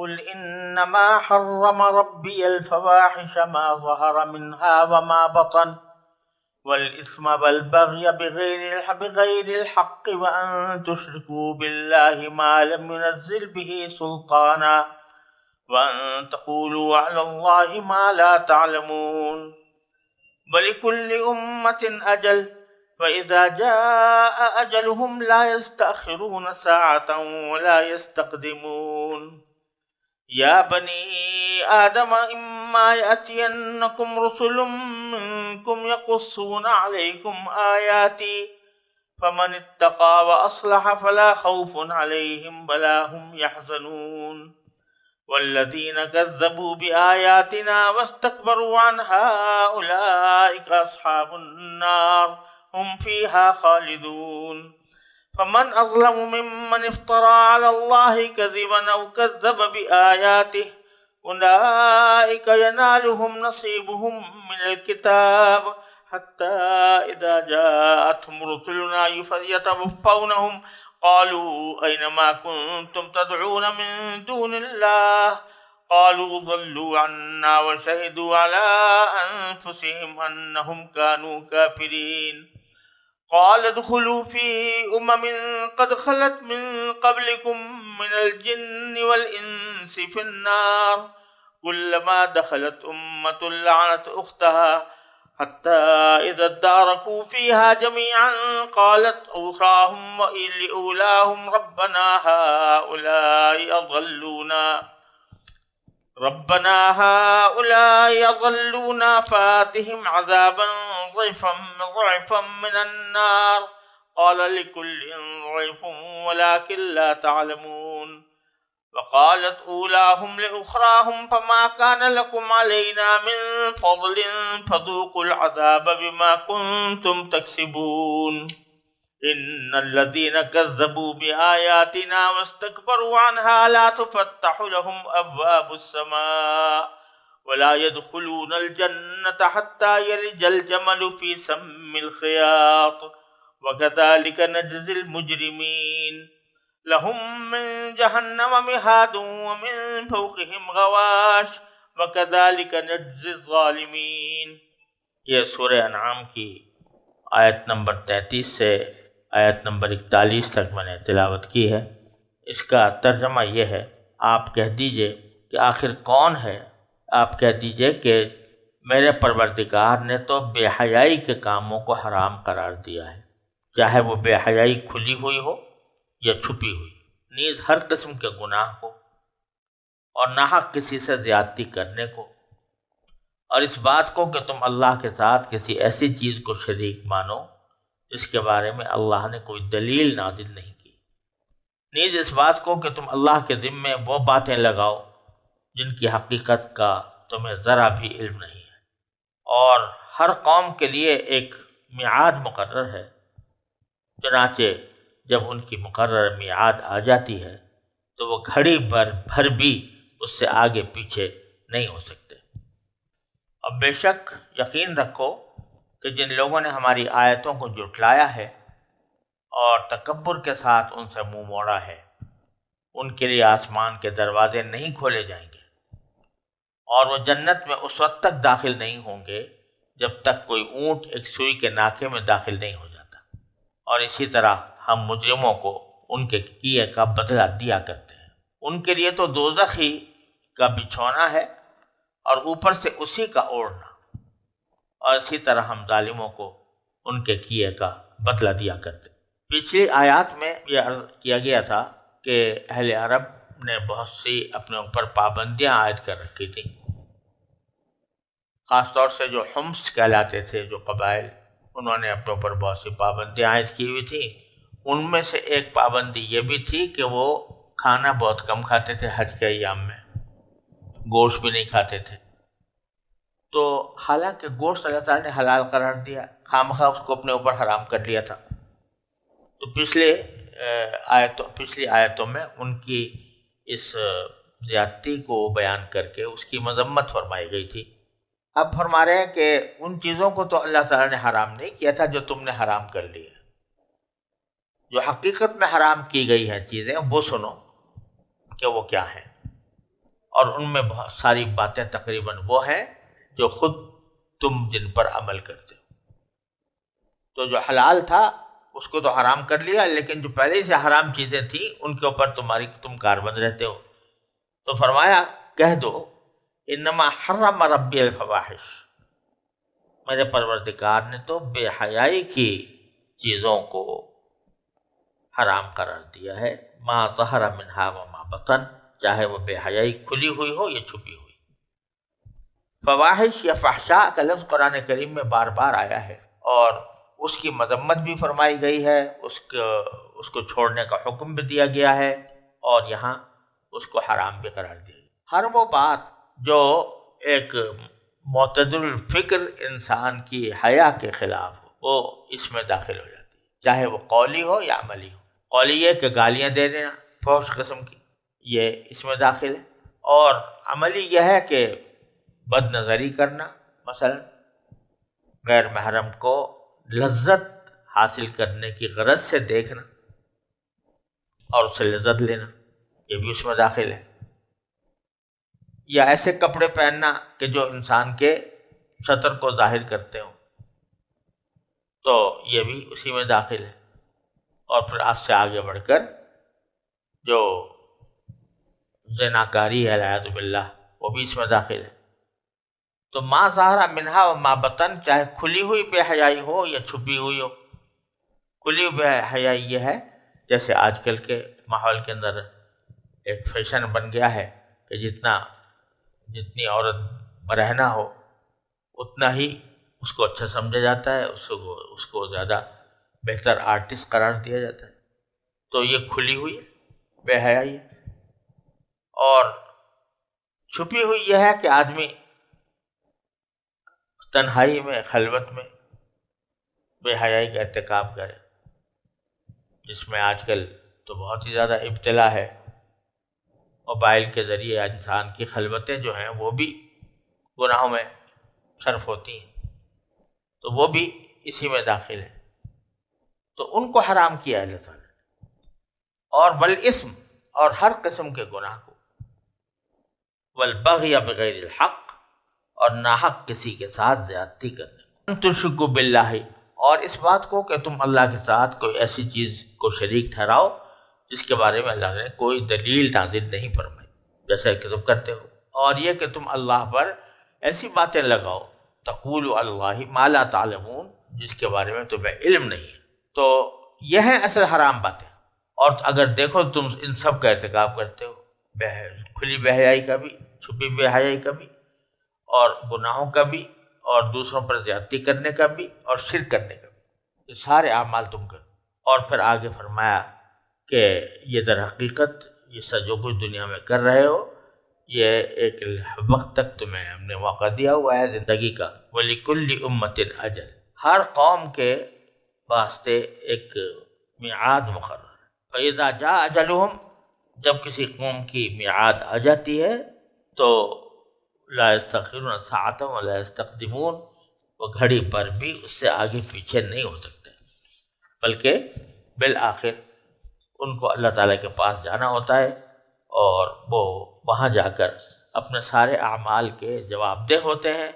قل إنما حرم ربي الفواحش ما ظهر منها وما بطن والإثم والبغي بغير الحق وأن تشركوا بالله ما لم ينزل به سلطانا وأن تقولوا على الله ما لا تعلمون ولكل أمة أجل فإذا جاء أجلهم لا يستأخرون ساعة ولا يستقدمون يا بني آدم إما يأتينكم رسل منكم يقصون عليكم آياتي فمن اتقى وأصلح فلا خوف عليهم ولا هم يحزنون والذين كذبوا بآياتنا واستكبروا عنها أولئك أصحاب النار هم فيها خالدون فمن أظلم ممن افترى على الله كذبا أو كذب بآياته أولئك ينالهم نصيبهم من الكتاب حتى إذا جاءتهم رسلنا يتوفونهم قالوا أين ما كنتم تدعون من دون الله قالوا ضلوا عنا وشهدوا على أنفسهم أنهم كانوا كافرين قال ادخلوا في قد خلت من قبلكم من الجن والإنس في النار كلما دخلت أمة لعنت أختها حتى إذا اداركوا فيها جميعا قالت أخراهم لأولاهم ربنا هؤلاء أضلونا فآتهم عذابا ضعفا من النار قال لكل ضعف ولكن لا تعلمون وقالت أولاهم لأخراهم فما كان لكم علينا من فضل فذوقوا العذاب بما كنتم تكسبون إن الذين كذبوا بآياتنا واستكبروا عنها لا تفتح لهم أبواب السماء ولا يدخلون الجنة حتى يلج الجمل في سم الخياط وكذلك نجزي المجرمين لهم من جہنم مہاد ومن فوقهم غواش وكذلك نجزي الظالمین۔ یہ سورہ انعام کی آیت نمبر 33 سے آیت نمبر 41 تک میں نے تلاوت کی ہے۔ اس کا ترجمہ یہ ہے، آپ کہہ دیجئے کہ آخر کون ہے؟ آپ کہہ دیجئے کہ میرے پروردگار نے تو بے حیائی کے کاموں کو حرام قرار دیا ہے، چاہے وہ بے حیائی کھلی ہوئی ہو یا چھپی ہوئی، نیز ہر قسم کے گناہ کو اور ناحق کسی سے زیادتی کرنے کو، اور اس بات کو کہ تم اللہ کے ساتھ کسی ایسی چیز کو شریک مانو جس کے بارے میں اللہ نے کوئی دلیل نازل نہیں کی، نیز اس بات کو کہ تم اللہ کے ذمے وہ باتیں لگاؤ جن کی حقیقت کا تمہیں ذرا بھی علم نہیں ہے، اور ہر قوم کے لیے ایک میعاد مقرر ہے، چنانچہ جب ان کی مقرر میعاد آ جاتی ہے تو وہ گھڑی بھر بھی اس سے آگے پیچھے نہیں ہو سکتے۔ اب بے شک یقین رکھو کہ جن لوگوں نے ہماری آیتوں کو جھٹلایا ہے اور تکبر کے ساتھ ان سے منہ موڑا ہے، ان کے لیے آسمان کے دروازے نہیں کھولے جائیں گے، اور وہ جنت میں اس وقت تک داخل نہیں ہوں گے جب تک کوئی اونٹ ایک سوئی کے ناکے میں داخل نہیں ہو جاتا، اور اسی طرح ہم مجرموں کو ان کے کیے کا بدلہ دیا کرتے ہیں۔ ان کے لیے تو دوزخ ہی کا بچھونا ہے اور اوپر سے اسی کا اوڑھنا، اور اسی طرح ہم ظالموں کو ان کے کیے کا بدلہ دیا کرتے ہیں۔ پچھلی آیات میں یہ عرض کیا گیا تھا کہ اہل عرب نے بہت سی اپنے اوپر پابندیاں عائد کر رکھی تھیں، خاص طور سے جو حمص کہلاتے تھے جو قبائل، انہوں نے اپنے اوپر بہت سی پابندیاں عائد کی ہوئی تھیں۔ ان میں سے ایک پابندی یہ بھی تھی کہ وہ کھانا بہت کم کھاتے تھے، حج کے ایام میں گوشت بھی نہیں کھاتے تھے۔ تو حالانکہ گوشت اللہ تعالیٰ نے حلال قرار دیا، خامخواہ اس کو اپنے اوپر حرام کر لیا تھا۔ تو پچھلی آیتوں میں ان کی اس زیادتی کو بیان کر کے اس کی مذمت فرمائی گئی تھی۔ اب فرما رہے ہیں کہ ان چیزوں کو تو اللہ تعالیٰ نے حرام نہیں کیا تھا جو تم نے حرام کر لی ہے، جو حقیقت میں حرام کی گئی ہیں چیزیں وہ سنو کہ وہ کیا ہیں۔ اور ان میں بہت ساری باتیں تقریباً وہ ہیں جو خود تم جن پر عمل کرتے ہو. تو جو حلال تھا اس کو تو حرام کر لیا، لیکن جو پہلے سے حرام چیزیں تھیں ان کے اوپر تم کاربند رہتے ہو. تو فرمایا کہہ دو انما حرم ربی الفواحش، میرے پروردگار نے تو بے حیائی کی چیزوں کو حرام قرار دیا ہے، ما ظہر منہا وما بطن، چاہے وہ بے حیائی کھلی ہوئی ہو یا چھپی ہوئی. فواحش یا فحشاء کا لفظ قرآن کریم میں بار بار آیا ہے اور اس کی مذمت بھی فرمائی گئی ہے، اس کو چھوڑنے کا حکم بھی دیا گیا ہے، اور یہاں اس کو حرام بھی قرار دیا گیا. ہر وہ بات جو ایک معتدل فکر انسان کی حیا کے خلاف ہو وہ اس میں داخل ہو جاتی ہے، چاہے وہ قولی ہو یا عملی ہو. قولی یہ کہ گالیاں دے دینا فحش قسم کی، یہ اس میں داخل ہے، اور عملی یہ ہے کہ بد نظری کرنا، مثلا غیر محرم کو لذت حاصل کرنے کی غرض سے دیکھنا اور اس سے لذت لینا، یہ بھی اس میں داخل ہے. یا ایسے کپڑے پہننا کہ جو انسان کے سطر کو ظاہر کرتے ہوں، تو یہ بھی اسی میں داخل ہے. اور پھر آج سے آگے بڑھ کر جو زناکاری ہے العیاذ باللہ وہ بھی اس میں داخل ہے. تو ما ظہر منہا و ما بطن، چاہے کھلی ہوئی بے حیائی ہو یا چھپی ہوئی ہو. کھلی ہوئی بے حیائی یہ ہے جیسے آج کل کے ماحول کے اندر ایک فیشن بن گیا ہے کہ جتنی عورت برہنہ ہو اتنا ہی اس کو اچھا سمجھا جاتا ہے، اس کو زیادہ بہتر آرٹسٹ قرار دیا جاتا ہے. تو یہ کھلی ہوئی بے حیائی ہے. اور چھپی ہوئی یہ ہے کہ آدمی تنہائی میں خلوت میں بے حیائی کا ارتکاب کرے، جس میں آج کل تو بہت ہی زیادہ ابتلا ہے. موبائل کے ذریعے انسان کی خلوتیں جو ہیں وہ بھی گناہوں میں صرف ہوتی ہیں، تو وہ بھی اسی میں داخل ہے. تو ان کو حرام کیا اللہ تعالیٰ نے. اور والاسم، اور ہر قسم کے گناہ کو، والبغی بغیر الحق، اور ناحق کسی کے ساتھ زیادتی کرنے کو، ان تشرکوا باللہ، اور اس بات کو کہ تم اللہ کے ساتھ کوئی ایسی چیز کو شریک ٹھہراؤ جس کے بارے میں اللہ نے کوئی دلیل نازل نہیں فرمائی، جیسا کہ تم کرتے ہو. اور یہ کہ تم اللہ پر ایسی باتیں لگاؤ، تقولوا اللہ ما لا تعلمون، جس کے بارے میں تمہیں علم نہیں ہے. تو یہ ہیں اصل حرام باتیں. اور اگر دیکھو تم ان سب کا ارتکاب کرتے ہو، کھلی بے حیائی کا بھی، چھپی بے حیائی کا بھی، اور گناہوں کا بھی، اور دوسروں پر زیادتی کرنے کا بھی، اور شرک کرنے کا بھی، یہ سارے اعمال تم کرو. اور پھر آگے فرمایا کہ یہ در حقیقت یہ سب جو کچھ دنیا میں کر رہے ہو یہ ایک وقت تک تمہیں ہم نے موقع دیا ہوا ہے زندگی کا. وَلِكُلِّ أُمَّةٍ أَجَلٌ، ہر قوم کے واسطے ایک میعاد مقرر ہے. فَإِذَا جَاءَ أَجَلُهُمْ، جب کسی قوم کی میعاد آ جاتی ہے تو لا يستأخرون ساعة ولا يستقدمون، وہ گھڑی پر بھی اس سے آگے پیچھے نہیں ہو سکتے، بلکہ بالآخر ان کو اللہ تعالیٰ کے پاس جانا ہوتا ہے اور وہ وہاں جا کر اپنے سارے اعمال کے جواب دہ ہوتے ہیں.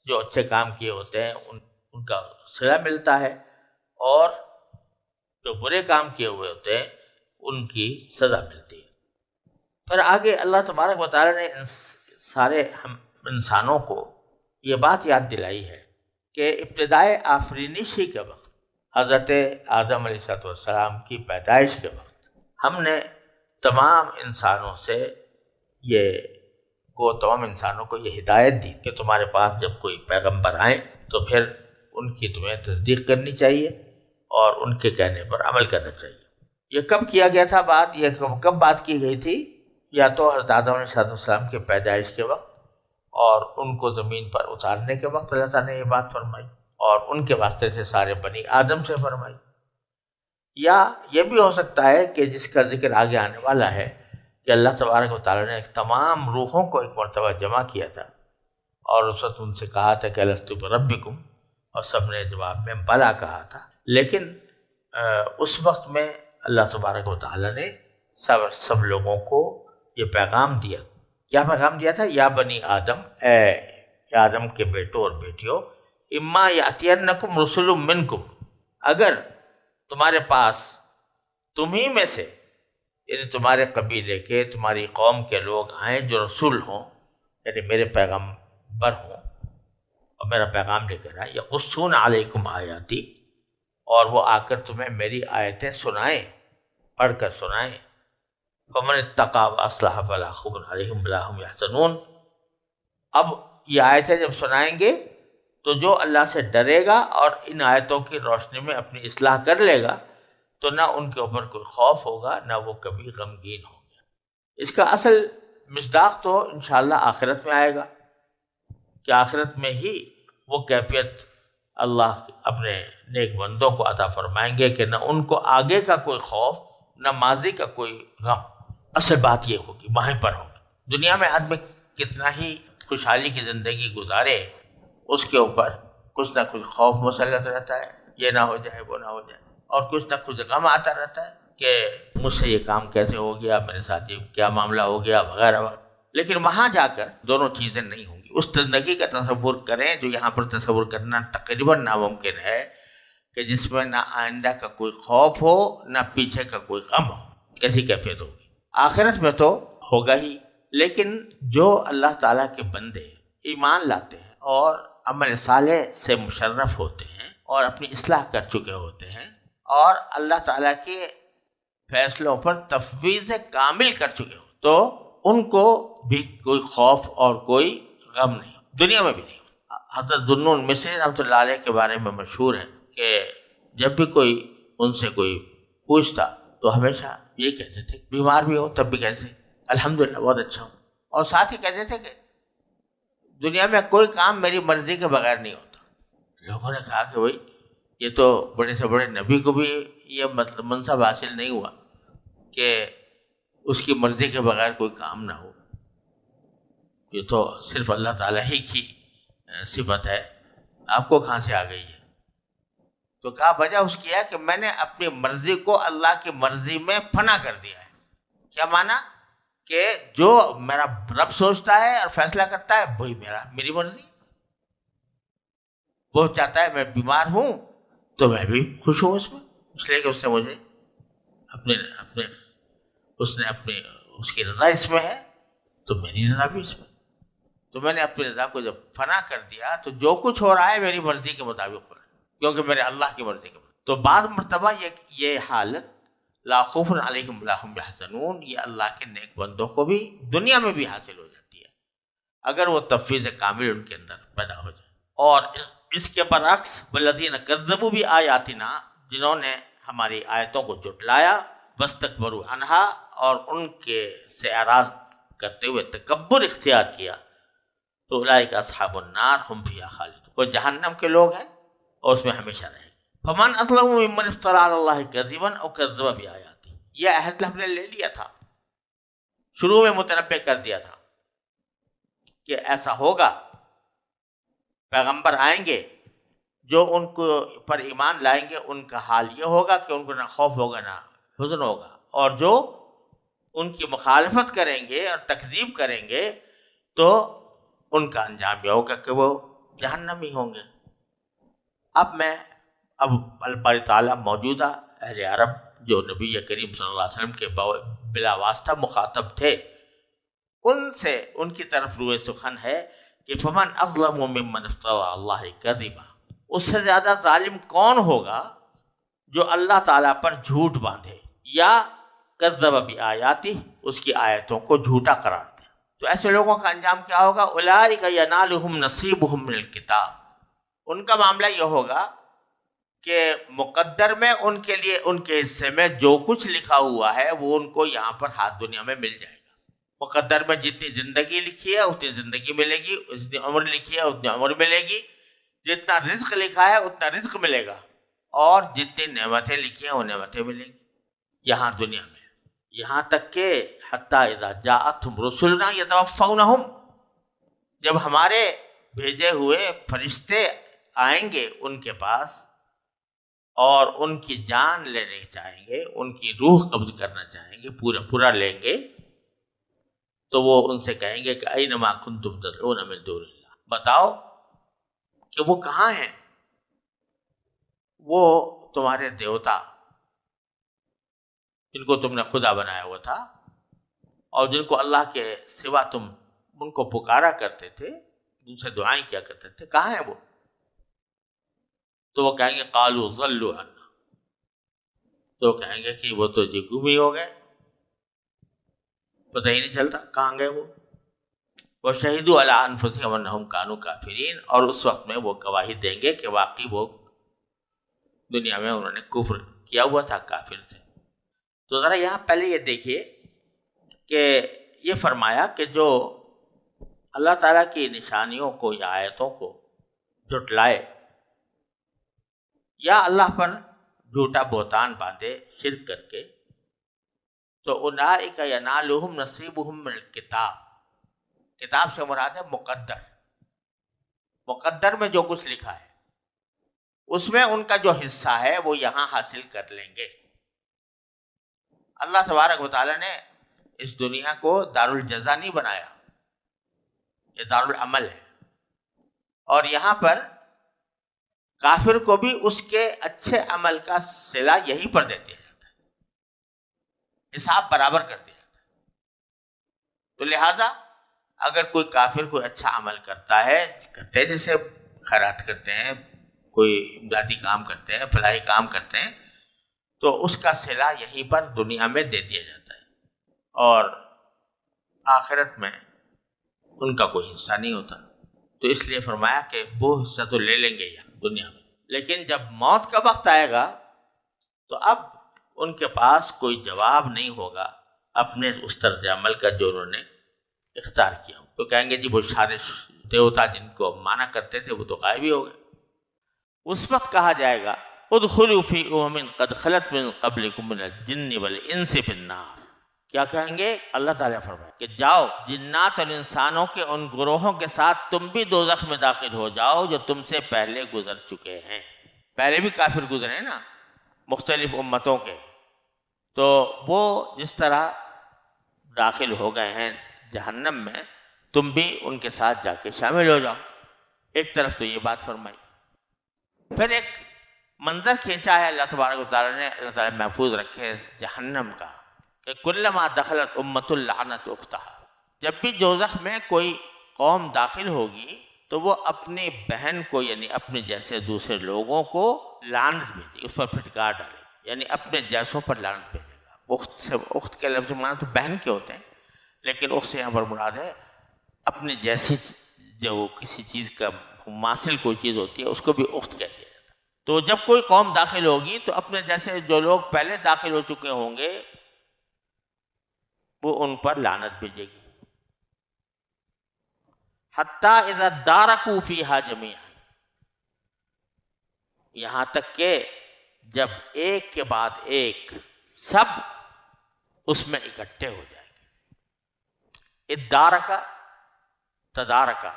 جو اچھے کام کیے ہوتے ہیں ان کا صلہ ملتا ہے، اور جو برے کام کیے ہوئے ہوتے ہیں ان کی سزا ملتی ہے. پھر آگے اللہ تبارک و تعالیٰ نے سارے ہم انسانوں کو یہ بات یاد دلائی ہے کہ ابتدائے آفرینشی کے وقت، حضرت آدم علیہ السلام کی پیدائش کے وقت، ہم نے تمام انسانوں کو یہ ہدایت دی کہ تمہارے پاس جب کوئی پیغمبر آئیں تو پھر ان کی تمہیں تصدیق کرنی چاہیے اور ان کے کہنے پر عمل کرنا چاہیے. یہ کب کیا گیا تھا بات، یہ کب بات کی گئی تھی؟ یا تو حضرت آدم علیہ السلام کے پیدائش کے وقت اور ان کو زمین پر اتارنے کے وقت اللہ تعالیٰ نے یہ بات فرمائی، اور ان کے واسطے سے سارے بنی آدم سے فرمائی. یا یہ بھی ہو سکتا ہے کہ جس کا ذکر آگے آنے والا ہے کہ اللہ تبارک و تعالیٰ نے تمام روحوں کو ایک مرتبہ جمع کیا تھا اور اس وقت ان سے کہا تھا کہ الستو بربکم، اور سب نے جواب میں بلا کہا تھا. لیکن اس وقت میں اللہ تبارک و تعالیٰ نے سب لوگوں کو یہ پیغام دیا کیا پیغام دیا تھا؟ یا بنی آدم، اے آدم کے بیٹوں اور بیٹیوں، اما یاتینکم رسل منکم، اگر تمہارے پاس تمہیں میں سے، یعنی تمہارے قبیلے کے، تمہاری قوم کے لوگ آئیں جو رسول ہوں، یعنی میرے پیغمبر ہوں اور میرا پیغام لے کر آئے، یقصون علیکم آیاتی، اور وہ آ کر تمہیں میری آیتیں سنائیں، پڑھ کر سنائیں، فمن اتقی واصلح فلا خوف علیہم ولا هم یحزنون، اب یہ آیتیں جب سنائیں گے تو جو اللہ سے ڈرے گا اور ان آیتوں کی روشنی میں اپنی اصلاح کر لے گا تو نہ ان کے اوپر کوئی خوف ہوگا، نہ وہ کبھی غمگین ہوں گے۔ اس کا اصل مصداق تو انشاءاللہ آخرت میں آئے گا، کہ آخرت میں ہی وہ کیفیت اللہ اپنے نیک بندوں کو عطا فرمائیں گے کہ نہ ان کو آگے کا کوئی خوف، نہ ماضی کا کوئی غم۔ اصل بات یہ ہوگی، وہیں پر ہوگی۔ دنیا میں آدمی کتنا ہی خوشحالی کی زندگی گزارے، اس کے اوپر کچھ نہ کچھ خوف مسلط رہتا ہے، یہ نہ ہو جائے، وہ نہ ہو جائے، اور کچھ نہ کچھ غم آتا رہتا ہے کہ مجھ سے یہ کام کیسے ہو گیا، میرے ساتھ یہ کیا معاملہ ہو گیا، وغیرہ وغیرہ۔ لیکن وہاں جا کر دونوں چیزیں نہیں ہوں گی۔ اس زندگی کا تصور کریں جو یہاں پر تصور کرنا تقریباً ناممکن ہے، کہ جس میں نہ آئندہ کا کوئی خوف ہو، نہ پیچھے کا کوئی غم ہو۔ کیسی کیفیت ہوگی؟ آخرت میں تو ہوگا ہی، لیکن جو اللہ تعالیٰ کے بندے ایمان لاتے ہیں اور عمل صالح سے مشرف ہوتے ہیں اور اپنی اصلاح کر چکے ہوتے ہیں اور اللہ تعالیٰ کے فیصلوں پر تفویض کامل کر چکے ہو، تو ان کو بھی کوئی خوف اور کوئی غم نہیں، دنیا میں بھی نہیں۔ حضرت ذوالنون مصری رحمۃ اللہ علیہ کے بارے میں مشہور ہے کہ جب بھی کوئی ان سے کوئی پوچھتا تو ہمیشہ یہ کہتے تھے، بیمار بھی ہو تب بھی کہتے تھے الحمدللہ بہت اچھا ہوں، اور ساتھ ہی کہتے تھے کہ دنیا میں کوئی کام میری مرضی کے بغیر نہیں ہوتا۔ لوگوں نے کہا کہ بھائی یہ تو بڑے سے بڑے نبی کو بھی یہ منصب حاصل نہیں ہوا کہ اس کی مرضی کے بغیر کوئی کام نہ ہو، یہ تو صرف اللہ تعالیٰ ہی کی صفت ہے، آپ کو کہاں سے آ گئی ہے؟ تو کہا وجہ اس کی ہے کہ میں نے اپنی مرضی کو اللہ کی مرضی میں فنا کر دیا ہے۔ کیا مانا؟ کہ جو میرا رب سوچتا ہے اور فیصلہ کرتا ہے وہی میری مرضی۔ وہ چاہتا ہے میں بیمار ہوں تو میں بھی خوش ہوں اس میں، اس لیے کہ اس نے مجھے اس کی رضا اس میں ہے، تو میری رضا بھی اس میں۔ تو میں نے اپنی رضا کو جب فنا کر دیا تو جو کچھ ہو رہا ہے میری مرضی کے مطابق ہو رہا ہے، کیونکہ میرے اللہ کی مرضی کے مطابق۔ تو بعض مرتبہ یہ حالت لا خوف علیہم ولا هم یحزنون، یہ اللہ کے نیک بندوں کو بھی دنیا میں بھی حاصل ہو جاتی ہے اگر وہ تفویض کامل ان کے اندر پیدا ہو جائے۔ اور اس کے برعکس والذین کذبوا بآیاتنا، جنہوں نے ہماری آیتوں کو جھٹلایا، واستکبروا عنہا، اور ان کے سے اعراض کرتے ہوئے تکبر اختیار کیا، تو اولئک اصحاب النار هم فیہا خالدون، وہ جہنم کے لوگ ہیں اور اس میں ہمیشہ رہیں گے۔ فمن اظلم ممن افترى علی اللہ کذبا او کذب بآیاتہ، یہ عہد ہم نے لے لیا تھا، شروع میں متنبع کر دیا تھا کہ ایسا ہوگا، پیغمبر آئیں گے جو ان کو پر ایمان لائیں گے، ان کا حال یہ ہوگا کہ ان کو نہ خوف ہوگا نہ حزن ہوگا، اور جو ان کی مخالفت کریں گے اور تکذیب کریں گے تو ان کا انجام یہ ہوگا کہ وہ جہنمی ہوں گے۔ اب اللہ باری تعالیٰ موجودہ اہل عرب جو نبی کریم صلی اللہ علیہ وسلم کے بلا واسطہ مخاطب تھے، ان سے ان کی طرف روئے سخن ہے کہ فمن اظلم ممن افترى علی اللہ کذبا، اس سے زیادہ ظالم کون ہوگا جو اللہ تعالیٰ پر جھوٹ باندھے یا کذب بآیاتہ، اس کی آیتوں کو جھوٹا قرار دے۔ تو ایسے لوگوں کا انجام کیا ہوگا؟ اولئک ینالہم نصیبہم من الکتاب، ان کا معاملہ یہ ہوگا کہ مقدر میں ان کے لیے ان کے حصے میں جو کچھ لکھا ہوا ہے وہ ان کو یہاں پر ہاتھ دنیا میں مل جائے گا۔ مقدر میں جتنی زندگی لکھی ہے اتنی زندگی ملے گی، جتنی عمر لکھی ہے اتنی عمر ملے گی، جتنا رزق لکھا ہے اتنا رزق ملے گا، اور جتنی نعمتیں لکھی ہیں وہ نعمتیں ملیں گی یہاں دنیا میں، یہاں تک کہ حتیٰ اذا جاءتہم رسلنا یتوفونہم، جب ہمارے بھیجے ہوئے فرشتے آئیں گے ان کے پاس اور ان کی جان لینے چاہیں گے، ان کی روح قبض کرنا چاہیں گے، پورا لیں گے، تو وہ ان سے کہیں گے کہ اینما کنتم تدعون من دون اللہ، بتاؤ کہ وہ کہاں ہیں وہ تمہارے دیوتا جن کو تم نے خدا بنایا ہوا تھا اور جن کو اللہ کے سوا تم ان کو پکارا کرتے تھے، ان سے دعائیں کیا کرتے تھے، کہاں ہیں وہ؟ تو وہ کہیں گے قالوا ضلوا عنا، تو وہ کہیں گے کہ وہ تو جی گم ہی ہو گئے، پتہ ہی نہیں چلتا کہاں گئے وہ۔ وشہدوا علی انفسہم انہم کانوا کافرین، اور اس وقت میں وہ گواہی دیں گے کہ واقعی وہ دنیا میں انہوں نے کفر کیا ہوا تھا، کافر تھے۔ تو ذرا یہاں پہلے یہ دیکھیے کہ یہ فرمایا کہ جو اللہ تعالیٰ کی نشانیوں کو یا آیتوں کو جھٹلائے یا اللہ پر جھوٹا بہتان باندھے شرک کر کے، تو اولئک ینالہم نصیبہم من الکتاب، کتاب سے مراد ہے مقدر، مقدر میں جو کچھ لکھا ہے اس میں ان کا جو حصہ ہے وہ یہاں حاصل کر لیں گے۔ اللہ تبارک و تعالیٰ نے اس دنیا کو دار الجزا نہیں بنایا، یہ دار العمل ہے، اور یہاں پر کافر کو بھی اس کے اچھے عمل کا صلہ یہیں پر دے دیا جاتا ہے، حساب برابر کر دیا جاتا ہے۔ تو لہذا اگر کوئی کافر کوئی اچھا عمل کرتا ہے، کرتے ہیں جیسے خیرات کرتے ہیں، کوئی امدادی کام کرتے ہیں، فلاحی کام کرتے ہیں، تو اس کا صلہ یہیں پر دنیا میں دے دیا جاتا ہے، اور آخرت میں ان کا کوئی حصہ نہیں ہوتا۔ تو اس لیے فرمایا کہ وہ حصہ تو لے لیں گے یہاں دنیا میں، لیکن جب موت کا وقت آئے گا تو اب ان کے پاس کوئی جواب نہیں ہوگا اپنے اس طرز عمل کا جو انہوں نے اختیار کیا ہو۔ تو کہیں گے جی وہ سارے دیوتا جن کو مانا کرتے تھے وہ تو غائب ہی ہو گئے۔ اس وقت کہا جائے گا ادخلوا فی امم قد خلت من قبلکم من الجن والانس فی النار، کیا کہیں گے؟ اللہ تعالیٰ فرمائے کہ جاؤ جنات اور انسانوں کے ان گروہوں کے ساتھ تم بھی دوزخ میں داخل ہو جاؤ جو تم سے پہلے گزر چکے ہیں۔ پہلے بھی کافر گزرے ہیں نا مختلف امتوں کے، تو وہ جس طرح داخل ہو گئے ہیں جہنم میں، تم بھی ان کے ساتھ جا کے شامل ہو جاؤ۔ ایک طرف تو یہ بات فرمائی، پھر ایک منظر کھینچا ہے اللہ تبارک و تعالیٰ نے، اللہ تعالیٰ محفوظ رکھے جہنم کا، کہ کلما دخلت امت لعنت اختہا، جب بھی دوزخ میں کوئی قوم داخل ہوگی تو وہ اپنی بہن کو یعنی اپنے جیسے دوسرے لوگوں کو لعنت بھیجے، اس پر پھٹکار ڈالے، یعنی اپنے جیسوں پر لعنت بھیجے گا۔ اخت سے، اخت کے لفظ معنی تو بہن کے ہوتے ہیں، لیکن اخت سے یہاں پر مراد ہے اپنے جیسی جو کسی چیز کا مماثل کوئی چیز ہوتی ہے اس کو بھی اخت کہتے ہیں۔ تو جب کوئی قوم داخل ہوگی تو اپنے جیسے جو لوگ پہلے داخل ہو چکے ہوں گے وہ ان پر لعنت بھیجے گی، حتیٰ اذا ادارکوا فیہا جمیعا، یہاں تک کہ جب ایک کے بعد ایک سب اس میں اکٹھے ہو جائیں گے۔ ادارکا تدارکا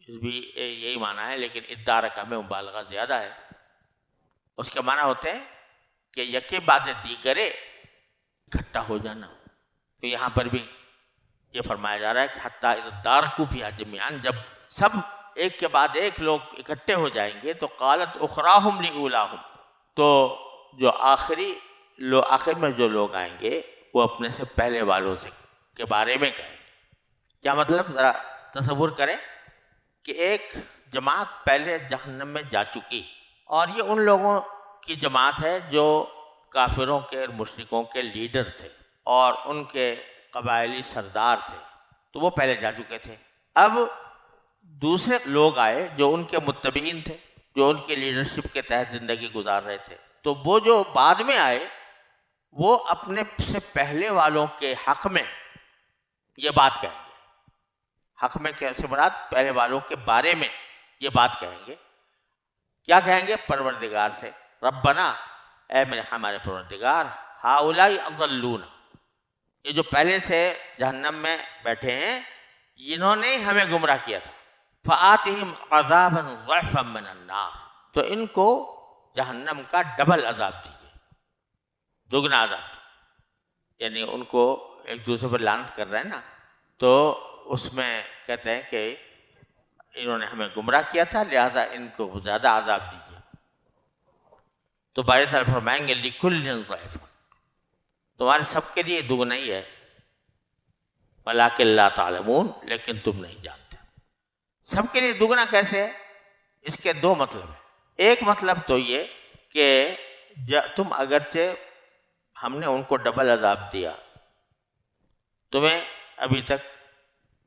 بھی یہی معنی ہے، لیکن ادارکا میں مبالغہ زیادہ ہے۔ اس کے معنی ہوتے ہیں کہ یکے بعد دیگرے اکٹھا ہو جانا۔ تو یہاں پر بھی یہ فرمایا جا رہا ہے کہ حتیٰ اذا ادارکوا فیہا جمیعا، جب سب ایک کے بعد ایک لوگ اکٹھے ہو جائیں گے تو قالت اخراہم لاولاہم، تو جو آخر میں جو لوگ آئیں گے وہ اپنے سے پہلے والوں سے کے بارے میں کہیں گے۔ کیا مطلب؟ ذرا تصور کریں کہ ایک جماعت پہلے جہنم میں جا چکی، اور یہ ان لوگوں کی جماعت ہے جو کافروں کے اور مشرکوں کے لیڈر تھے اور ان کے قبائلی سردار تھے، تو وہ پہلے جا چکے تھے۔ اب دوسرے لوگ آئے جو ان کے متبعین تھے، جو ان کے لیڈرشپ کے تحت زندگی گزار رہے تھے، تو وہ جو بعد میں آئے وہ اپنے سے پہلے والوں کے حق میں یہ بات کہیں گے۔ حق میں کیسے مراد؟ پہلے والوں کے بارے میں یہ بات کہیں گے۔ کیا کہیں گے؟ پروردگار سے، ربنا، اے میرے ہمارے پروردگار، ہؤلاء اضلونا، یہ جو پہلے سے جہنم میں بیٹھے ہیں انہوں نے ہمیں گمراہ کیا تھا، فآتہم عذابا ضعفا من النار، تو ان کو جہنم کا ڈبل عذاب دیجیے، دگنا عذاب، یعنی ان کو ایک دوسرے پر لعنت کر رہے ہیں نا، تو اس میں کہتے ہیں کہ انہوں نے ہمیں گمراہ کیا تھا، لہذا ان کو زیادہ عذاب دیجیے. تو باری تعالیٰ فرمائیں گے لِكُلٍّ ضَعْفٌ، تمہارے سب کے لیے دگنا ہی ہے، وَلَٰكِن لَا تَعْلَمُونَ، لیکن تم نہیں جانتے. سب کے لیے دگنا کیسے ہے؟ اس کے دو مطلب ہیں. ایک مطلب تو یہ کہ تم اگرچہ ہم نے ان کو ڈبل عذاب دیا، تمہیں ابھی تک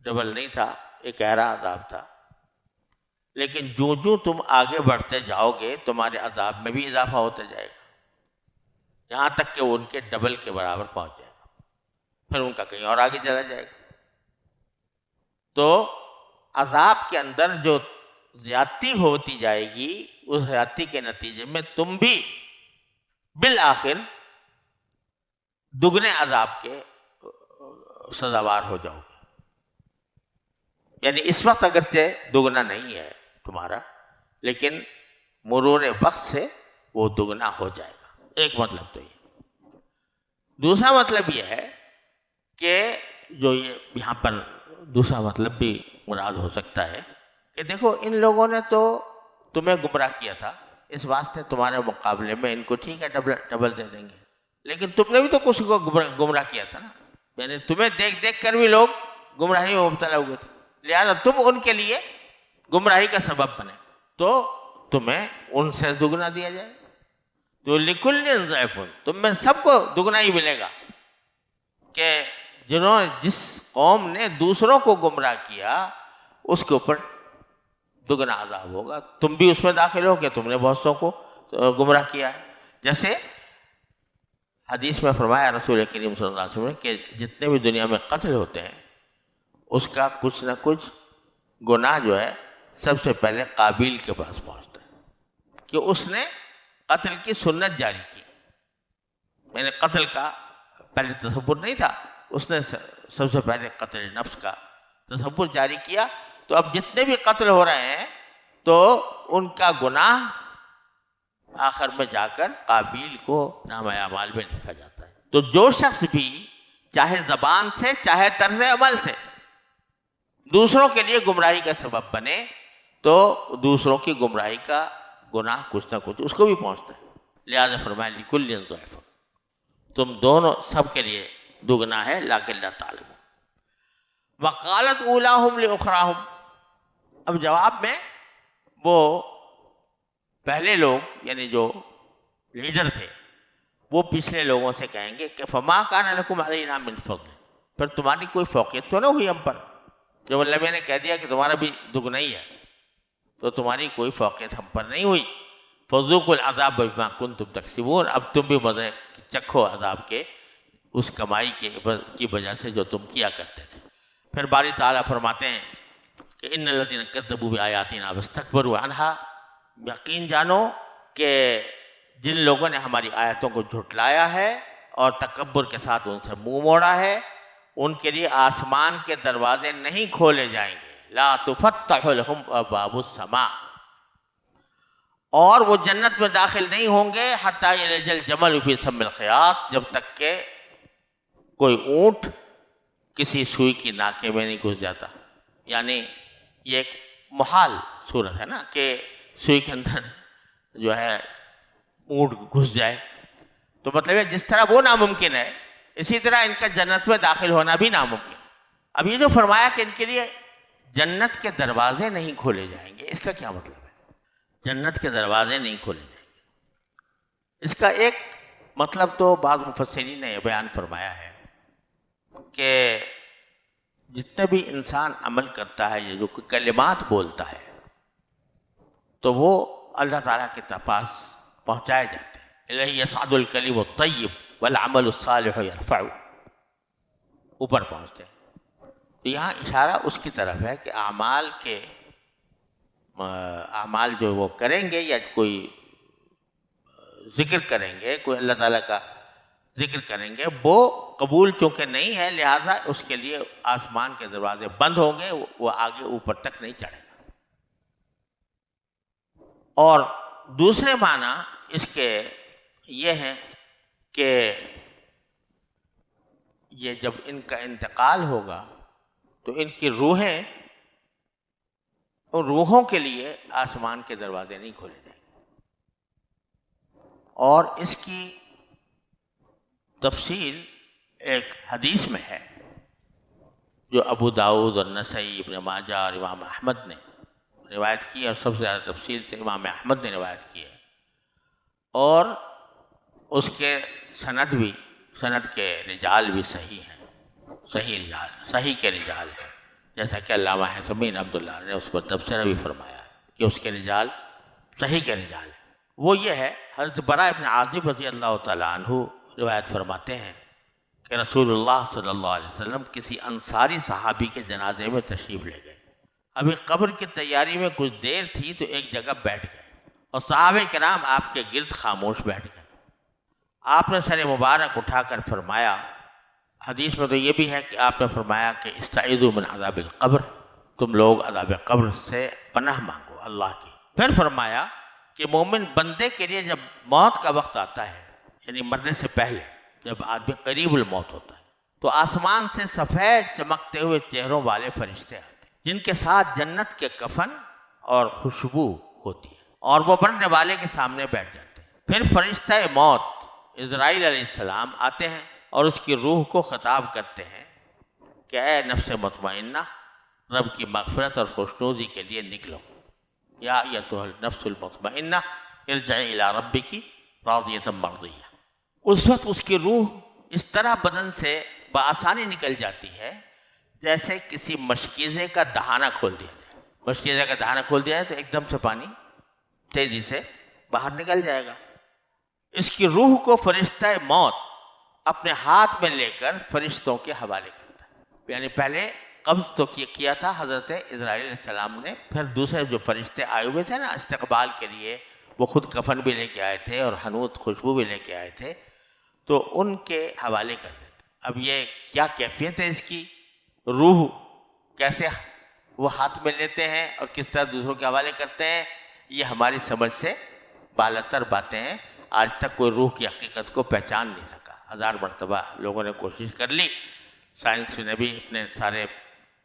ڈبل نہیں تھا، ایک گہرا عذاب تھا، لیکن جو تم آگے بڑھتے جاؤ گے تمہارے عذاب میں بھی اضافہ ہوتا جائے گا، یہاں تک کہ وہ ان کے ڈبل کے برابر پہنچ جائے گا، پھر ان کا کہیں اور آگے چلا جائے گا. تو عذاب کے اندر جو زیادتی ہوتی جائے گی، اس زیادتی کے نتیجے میں تم بھی بالآخر دگنے عذاب کے سزاوار ہو جاؤ گے. یعنی اس وقت اگرچہ دگنا نہیں ہے تمہارا، لیکن مرور وقت سے وہ دگنا ہو جائے گا. ایک مطلب تو یہ. دوسرا مطلب یہ ہے کہ جو یہ یہاں پر دوسرا مطلب بھی مراد ہو سکتا ہے کہ دیکھو ان لوگوں نے تو تمہیں گمراہ کیا تھا، اس واسطے تمہارے مقابلے میں ان کو ٹھیک ہے ڈبل دے دیں گے، لیکن تم نے بھی تو کسی کو گمراہ کیا تھا نا، یعنی تمہیں دیکھ دیکھ کر بھی لوگ گمراہی میں مبتلا ہوئے تھے، لہذا تم ان کے لیے گمراہی کا سبب بنے، تو تمہیں ان سے دگنا دیا جائے. تو لِكُلٍّ ضَعْفٌ، تم میں سب کو دگنا ہی ملے گا. کہ جس قوم نے دوسروں کو گمراہ کیا اس کے اوپر دگنا عذاب ہوگا. تم بھی اس میں داخل ہو کہ تم نے بہت سو کو گمراہ کیا ہے. جیسے حدیث میں فرمایا رسول کریم صلی اللہ علیہ وسلم نے کہ جتنے بھی دنیا میں قتل ہوتے ہیں اس کا کچھ نہ کچھ گناہ جو ہے سب سے پہلے قابیل کے پاس پہنچتا ہے کہ اس نے قتل کی سنت جاری کی. میں نے قتل کا پہلے تصور نہیں تھا، اس نے سب سے پہلے قتل نفس کا تصور جاری کیا. تو اب جتنے بھی قتل ہو رہے ہیں تو ان کا گناہ آخر میں جا کر قابیل کو نامہ اعمال میں لکھا جاتا ہے. تو جو شخص بھی چاہے زبان سے چاہے طرز عمل سے دوسروں کے لیے گمراہی کا سبب بنے تو دوسروں کی گمراہی کا گناہ کچھ نہ کچھ اس کو بھی پہنچتا ہے. لہذا فرمایا لِكُلٍّ ضَعْفٌ، تم دونوں سب کے لیے دگنا ہے، لیکن لا تعلمون. وقالت اولاہم لأخراہم، اب جواب میں وہ پہلے لوگ یعنی جو لیڈر تھے وہ پچھلے لوگوں سے کہیں گے کہ فما کان لکم علینا من فضل، پھر تمہاری کوئی فوقیت تو نہ ہوئی ہم پر، جب اللہ میں نے کہہ دیا کہ تمہارا بھی دگنا ہی ہے تو تمہاری کوئی فوقیت ہم پر نہیں ہوئی. فذوقوا العذاب بما کنتم تکسبون، اب تم بھی مزے چکھو عذاب کے اس کمائی کی وجہ سے جو تم کیا کرتے تھے. پھر باری تعالیٰ فرماتے ہیں کہ ان الذین کذبوا بآیاتنا واستکبروا عنہا، یقین جانو کہ جن لوگوں نے ہماری آیتوں کو جھٹلایا ہے اور تکبر کے ساتھ ان سے منہ موڑا ہے، ان کے لیے آسمان کے دروازے نہیں کھولے جائیں گے. لا تفتح لهم ابواب السماء، اور وہ جنت میں داخل نہیں ہوں گے حتی یلج الجمل فی سم الخیاط، جب تک کہ کوئی اونٹ کسی سوئی کی ناکے میں نہیں گھس جاتا. یعنی یہ ایک محال صورت ہے نا کہ سوئی کے اندر جو ہے اونٹ گھس جائے، تو مطلب ہے جس طرح وہ ناممکن ہے اسی طرح ان کا جنت میں داخل ہونا بھی ناممکن ہے. اب یہ جو فرمایا کہ ان کے لیے جنت کے دروازے نہیں کھولے جائیں گے، اس کا کیا مطلب ہے؟ جنت کے دروازے نہیں کھولے جائیں گے، اس کا ایک مطلب تو بعض مفسرین نے بیان فرمایا ہے کہ جتنے بھی انسان عمل کرتا ہے یا جو کلمات بولتا ہے تو وہ اللہ تعالیٰ کے پاس پہنچائے جاتے ہیں. الیہ یصعد الکلم الطیب والعمل الصالح یرفعہ، اوپر پہنچتے ہیں. تو یہاں اشارہ اس کی طرف ہے کہ اعمال جو وہ کریں گے یا کوئی ذکر کریں گے، کوئی اللہ تعالیٰ کا ذکر کریں گے، وہ قبول چونکہ نہیں ہے لہذا اس کے لیے آسمان کے دروازے بند ہوں گے، وہ آگے اوپر تک نہیں چڑھے گا. اور دوسرے معنی اس کے یہ ہیں کہ یہ جب ان کا انتقال ہوگا تو ان کی روحیں، ان روحوں کے لیے آسمان کے دروازے نہیں کھولے جائیں گے. اور اس کی تفصیل ایک حدیث میں ہے جو ابو داؤد اور نسائی، ابن ماجہ اور امام احمد نے روایت کی، اور سب سے زیادہ تفصیل سے امام احمد نے روایت کی ہے. اور اس کے سند کے رجال بھی صحیح ہیں، صحیح کے رجال ہیں، جیسا کہ علامہ حسمین عبداللہ نے اس پر تبصرہ بھی فرمایا ہے کہ اس کے رجال صحیح کے رجال ہیں. وہ یہ ہے، حضرت براء ابن عازب رضی اللہ تعالیٰ عنہ روایت فرماتے ہیں کہ رسول اللہ صلی اللہ علیہ وسلم کسی انصاری صحابی کے جنازے میں تشریف لے گئے. ابھی قبر کی تیاری میں کچھ دیر تھی تو ایک جگہ بیٹھ گئے اور صحابہ کرام آپ کے گرد خاموش بیٹھ گئے. آپ نے سر مبارک اٹھا کر فرمایا، حدیث میں تو یہ بھی ہے کہ آپ نے فرمایا کہ استعیذوا من عذاب القبر، تم لوگ عذاب قبر سے پناہ مانگو اللہ کی. پھر فرمایا کہ مومن بندے کے لیے جب موت کا وقت آتا ہے، یعنی مرنے سے پہلے جب آدمی قریب الموت ہوتا ہے، تو آسمان سے سفید چمکتے ہوئے چہروں والے فرشتے آتے ہیں جن کے ساتھ جنت کے کفن اور خوشبو ہوتی ہے، اور وہ مرنے والے کے سامنے بیٹھ جاتے ہیں. پھر فرشتہ موت عزرائیل علیہ السلام آتے ہیں اور اس کی روح کو خطاب کرتے ہیں کہ اے نفس مطمئنہ، رب کی مغفرت اور خوشنودی کے لیے نکلو. یا ایتھا النفس المطمئنہ ارجعی الی ربک راضیۃ مرضیہ. اس وقت اس کی روح اس طرح بدن سے بآسانی نکل جاتی ہے جیسے کسی مشکیزے کا دہانہ کھول دیا جائے. مشکیزے کا دہانہ کھول دیا جائے تو ایک دم سے پانی تیزی سے باہر نکل جائے گا. اس کی روح کو فرشتہ موت اپنے ہاتھ میں لے کر فرشتوں کے حوالے کرتا ہے. یعنی پہلے قبض تو کیا تھا حضرت عزرائیل علیہ السلام نے، پھر دوسرے جو فرشتے آئے ہوئے تھے نا استقبال کے لیے، وہ خود کفن بھی لے کے آئے تھے اور حنوط خوشبو بھی لے کے آئے تھے، تو ان کے حوالے کر دیتے. اب یہ کیا کیفیت ہے اس کی، روح کیسے وہ ہاتھ میں لیتے ہیں اور کس طرح دوسروں کے حوالے کرتے ہیں، یہ ہماری سمجھ سے بالاتر باتیں ہیں. آج تک کوئی روح کی حقیقت کو پہچان نہیں سکا. 1000 مرتبہ لوگوں نے کوشش کر لی، سائنس نے بھی اپنے سارے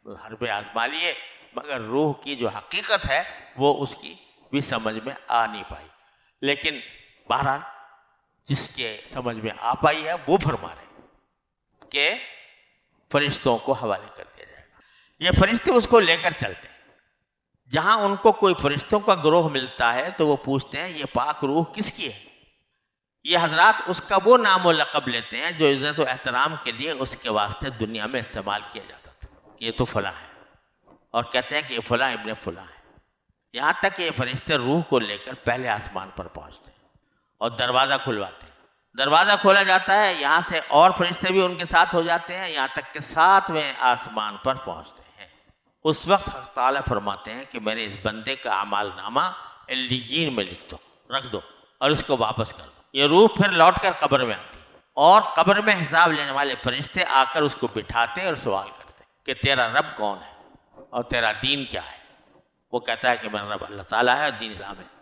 حربے آزما لیے، مگر روح کی جو حقیقت ہے وہ اس کی بھی سمجھ میں آ نہیں پائی. لیکن بہرحال جس کے سمجھ میں آ پائی ہے وہ فرما رہے ہیں کہ فرشتوں کو حوالے کر دیا جائے گا. یہ فرشتے اس کو لے کر چلتے ہیں. جہاں ان کو کوئی فرشتوں کا گروہ ملتا ہے تو وہ پوچھتے ہیں یہ پاک روح کس کی ہے. یہ حضرات اس کا وہ نام و لقب لیتے ہیں جو عزت و احترام کے لیے اس کے واسطے دنیا میں استعمال کیا جاتا تھا کہ یہ تو فلاں ہے، اور کہتے ہیں کہ یہ فلاں ابن فلاں ہے. یہاں تک کہ یہ فرشتے روح کو لے کر پہلے آسمان پر پہنچتے ہیں اور دروازہ کھلواتے ہیں. دروازہ کھولا جاتا ہے، یہاں سے اور فرشتے بھی ان کے ساتھ ہو جاتے ہیں، یہاں تک کہ 7ویں آسمان پر پہنچتے ہیں. اس وقت حق تعالیٰ فرماتے ہیں کہ میرے اس بندے کا اعمال نامہ علیین میں لکھ دو، رکھ دو اور اس کو واپس کر دو. یہ روح پھر لوٹ کر قبر میں آتی ہے اور قبر میں حساب لینے والے فرشتے آ کر اس کو بٹھاتے اور سوال کرتے کہ تیرا رب کون ہے اور تیرا دین کیا ہے. وہ کہتا ہے کہ میرا رب اللہ تعالیٰ ہے اور دین اسلام ہے.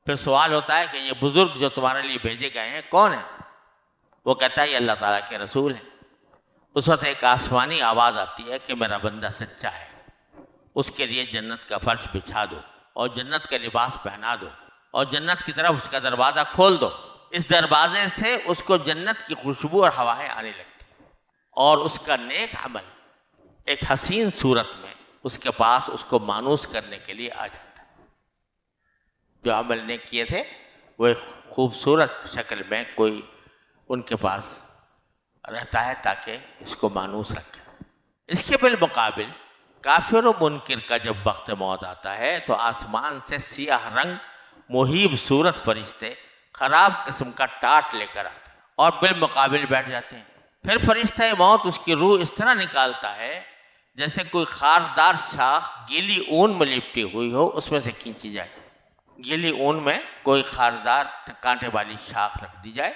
پھر سوال ہوتا ہے کہ یہ بزرگ جو تمہارے لیے بھیجے گئے ہیں کون ہیں؟ وہ کہتا ہے یہ اللہ تعالیٰ کے رسول ہیں. اس وقت ایک آسمانی آواز آتی ہے کہ میرا بندہ سچا ہے، اس کے لیے جنت کا فرش بچھا دو اور جنت کا لباس پہنا دو اور جنت کی طرف اس کا دروازہ کھول دو. اس دروازے سے اس کو جنت کی خوشبو اور ہوائیں آنے لگتی اور اس کا نیک عمل ایک حسین صورت میں اس کے پاس اس کو مانوس کرنے کے لیے آ جاتا ہے. جو عمل نیک کیے تھے وہ ایک خوبصورت شکل میں کوئی ان کے پاس رہتا ہے تاکہ اس کو مانوس رکھے. اس کے بالمقابل کافر و منکر کا جب وقت موت آتا ہے تو آسمان سے سیاہ رنگ مہیب صورت فرشتے خراب قسم کا ٹاٹ لے کر آتے ہیں اور بالمقابل بیٹھ جاتے ہیں. پھر فرشتہ موت اس کی روح اس طرح نکالتا ہے جیسے کوئی خاردار شاخ گیلی اون میں لپٹی ہوئی ہو، اس میں سے کھینچی جائے. گیلی اون میں کوئی خاردار کانٹے والی شاخ رکھ دی جائے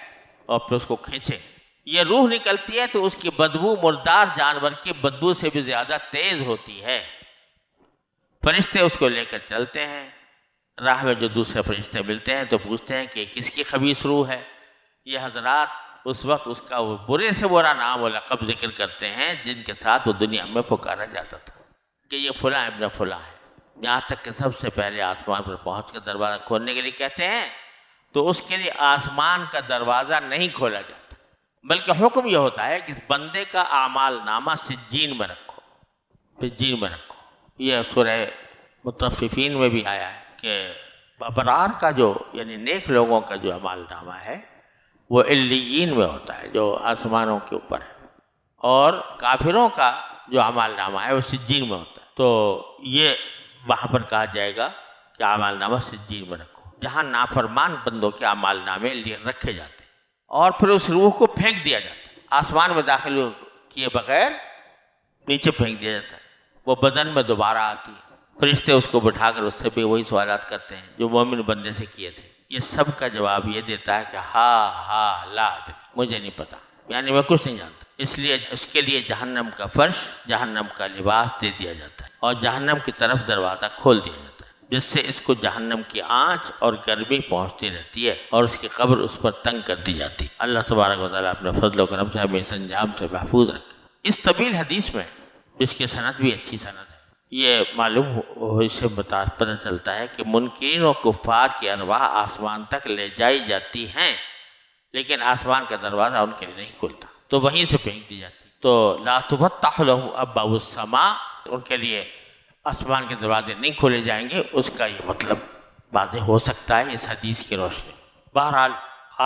اور پھر اس کو کھینچے. یہ روح نکلتی ہے تو اس کی بدبو مردار جانور کی بدبو سے بھی زیادہ تیز ہوتی ہے. فرشتے اس کو لے کر چلتے ہیں. راہ میں جو دوسرے فرشتے ملتے ہیں تو پوچھتے ہیں کہ کس کی خبیث روح ہے. یہ حضرات اس وقت اس کا وہ برے سے برا نام و لقب ذکر کرتے ہیں جن کے ساتھ وہ دنیا میں پکارا جاتا تھا کہ یہ فلاں ابن فلاں ہے، یہاں تک کہ سب سے پہلے آسمان پر پہنچ کر دروازہ کھولنے کے لیے کہتے ہیں تو اس کے لیے آسمان کا دروازہ نہیں کھولا جاتا، بلکہ حکم یہ ہوتا ہے کہ اس بندے کا اعمال نامہ سجین میں رکھو، سجین میں رکھو۔ یہ سورہ مطففین میں بھی آیا ہے کہ ابرار کا جو یعنی نیک لوگوں کا جو اعمال نامہ ہے وہ علیین میں ہوتا ہے جو آسمانوں کے اوپر ہے، اور کافروں کا جو اعمال نامہ ہے وہ سجین میں ہوتا ہے۔ تو یہ وہاں پر کہا جائے گا کہ اعمال نامہ سجین میں رکھو، جہاں نافرمان بندوں کے اعمال نامے رکھے جاتے ہیں، اور پھر اس روح کو پھینک دیا جاتا ہے، آسمان میں داخل کیے بغیر نیچے پھینک دیا جاتا ہے، وہ بدن میں دوبارہ آتی ہے، فرشتے اس کو بٹھا کر اس سے بھی وہی سوالات کرتے ہیں جو مومن بندے سے کیے تھے۔ یہ سب کا جواب یہ دیتا ہے کہ ہاں لا ادری، مجھے نہیں پتا، یعنی میں کچھ نہیں جانتا۔ اس لیے اس کے لیے جہنم کا فرش، جہنم کا لباس دے دیا جاتا ہے، اور جہنم کی طرف دروازہ کھول دیا جاتا ہے، جس سے اس کو جہنم کی آنچ اور گرمی پہنچتی رہتی ہے، اور اس کی قبر اس پر تنگ کر دی جاتی ہے۔ اللہ تبارک و تعالیٰ اپنے فضل و کرم سے ہمیں اس انجام سے محفوظ رکھے۔ اس طویل حدیث میں جس کی سند بھی اچھی سند ہے، یہ معلوم اس سے پتہ چلتا ہے کہ منکرین و کفار کی ارواح آسمان تک لے جائی جاتی ہیں، لیکن آسمان کا دروازہ ان کے لیے نہیں کھلتا، تو وہیں سے پھینک دی جاتی۔ تو لا تفتح لهم ابواب السماء، ان کے لیے آسمان کے دروازے نہیں کھولے جائیں گے، اس کا یہ مطلب واضح ہو سکتا ہے اس حدیث کی روشنی۔ بہرحال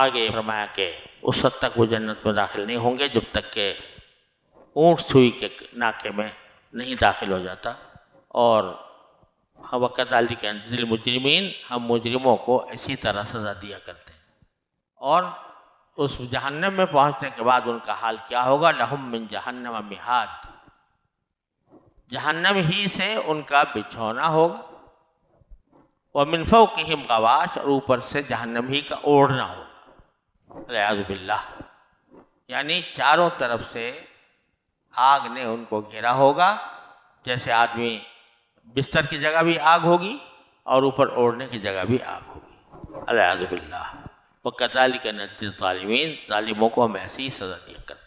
آگے فرمایا کہ اس وقت تک وہ جنت میں داخل نہیں ہوں گے جب تک کہ اونٹ سوئی کے ناکے میں نہیں داخل ہو جاتا، اور وَكَذَلِكَ نَجْزِي الْمُجْرِمِينَ، ہم مجرموں کو اسی طرح سزا دیا کرتے ہیں۔ اور اس جہنم میں پہنچنے کے بعد ان کا حال کیا ہوگا؟ لَهُم مِّن جَهَنَّمَ مِہَادٌ، جہنم ہی سے ان کا بچھونا ہوگا، وَمِن فَوْقِهِمْ غَوَاشٌ، اور اوپر سے جہنم ہی کا اوڑھنا ہوگا، والعیاذ باللہ، یعنی چاروں طرف سے آگ نے ان کو گھیرا ہوگا، جیسے آدمی بستر کی جگہ بھی آگ ہوگی اور اوپر اوڑھنے کی جگہ بھی آگ ہوگی، والعیاذ باللہ۔ وَكَذَلِكَ نَجْزِي الظَّالِمِينَ، ظالموں کو ہم ایسی ہی سزا دیا کرتے ہیں۔